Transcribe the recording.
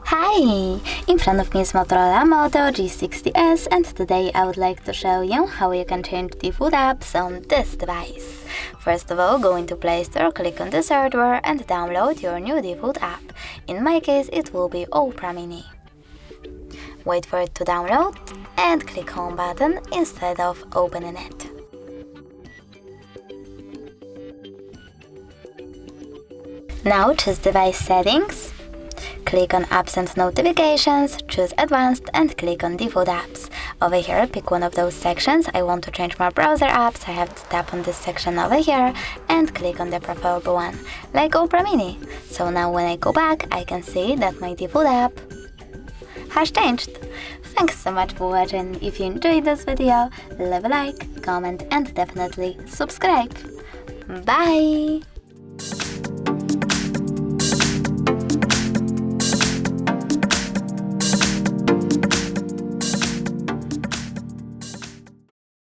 Hi! In front of me is Motorola Moto G60S, and today I would like to show you how you can change default apps on this device. First of all, go into Play Store, click on the hardware and download your new default app. In my case, it will be Opera Mini. Wait for it to download and click Home button instead of opening it. Now choose Device Settings. Click on Apps and Notifications, choose Advanced and click on Default Apps. Over here, pick one of those sections. I want to change my browser apps. I have to tap on this section over here and click on the preferable one, like Opera Mini. So now when I go back, I can see that my default app has changed. Thanks so much for watching. If you enjoyed this video, leave a like, comment and definitely subscribe. Bye!